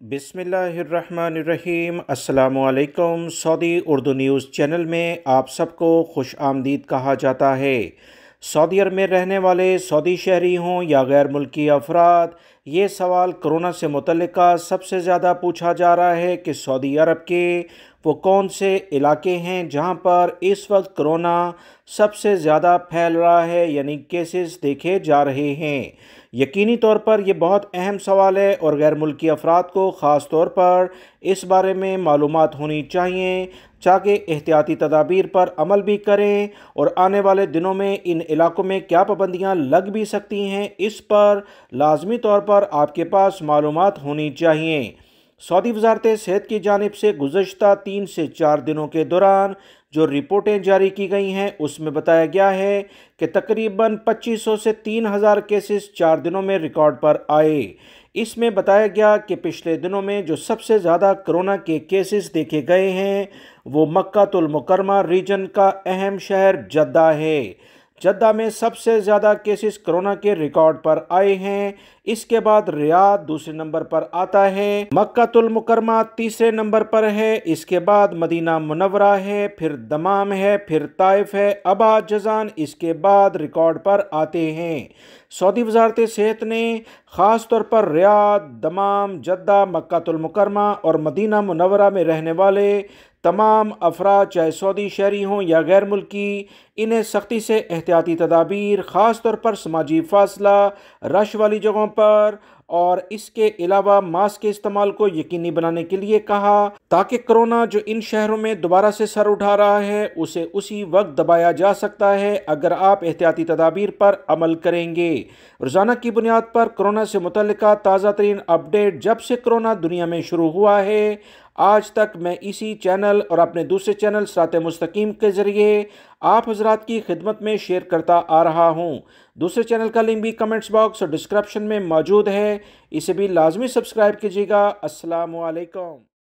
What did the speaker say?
बिस्मिल्लाहिर्रहमानिर्रहीम। अस्सलामुअलैकुम। Saudi Urdu news channel में आप सबको खुश आमदीद कहा जाता है। सऊदी अरब में रहने वाले सऊदी शहरी हों या गैर मुल्की अफराद, ये सवाल कोरोना से मुतल्लिका सबसे ज़्यादा पूछा जा रहा है कि सऊदी अरब के वो कौन से इलाके हैं जहां पर इस वक्त कोरोना सबसे ज़्यादा फैल रहा है, यानी केसेस देखे जा रहे हैं। यकीनी तौर पर यह बहुत अहम सवाल है और गैर मुल्की अफराद को ख़ास तौर पर इस बारे में मालूमात होनी चाहिए ताकि एहतियाती तदाबीर पर अमल भी करें और आने वाले दिनों में इन इलाकों में क्या पाबंदियां लग भी सकती हैं, इस पर लाजमी तौर पर आपके पास मालूमात होनी चाहिए। सऊदी वजारत सेहत की जानिब से गुज़श्ता 3 से 4 दिनों के दौरान जो रिपोर्टें जारी की गई हैं उसमें बताया गया है कि तकरीबन 2500 से 3000 केसेस 4 दिनों में रिकॉर्ड पर आए। इसमें बताया गया कि पिछले दिनों में जो सबसे ज़्यादा कोरोना के केसेस देखे गए हैं वो मक्कातुल मुकरमा रीजन का अहम शहर जद्दा है। जद्दा में सबसे ज़्यादा केसेस कोरोना के रिकॉर्ड पर आए हैं। इसके बाद रियाद दूसरे नंबर पर आता है, मक्कातुल मुकरमा तीसरे नंबर पर है, इसके बाद मदीना मुनव्वरा है, फिर दमाम है, फिर ताइफ है, अबा जजान इसके बाद रिकॉर्ड पर आते हैं। सऊदी वजारत सेहत ने ख़ास तौर पर रियाद, दमाम, जद्दा, मक्कातुल मुकरमा और मदीना मुनव्वरा में रहने वाले तमाम अफराद, चाहे सऊदी शहरी हों या गैर मुल्की, इन्हें सख्ती से एहतियाती तदाबीर, ख़ास तौर पर समाजी फासला, रश वाली जगहों पर और इसके अलावा मास्क के इस्तेमाल को यकीनी बनाने के लिए कहा, ताकि कोरोना जो इन शहरों में दोबारा से सर उठा रहा है उसे उसी वक्त दबाया जा सकता है अगर आप एहतियाती तदाबीर पर अमल करेंगे। रोज़ाना की बुनियाद पर कोरोना से मुतल्लिका ताज़ा तरीन अपडेट जब से कोरोना दुनिया में शुरू हुआ है आज तक मैं इसी चैनल और अपने दूसरे चैनल सिराते मुस्तकीम के ज़रिए आप हज़रात की खिदमत में शेयर करता आ रहा हूँ। दूसरे चैनल का लिंक भी कमेंट्स बॉक्स और डिस्क्रिप्शन में मौजूद है, इसे भी लाजमी सब्सक्राइब कीजिएगा। अस्सलामु अलैकुम।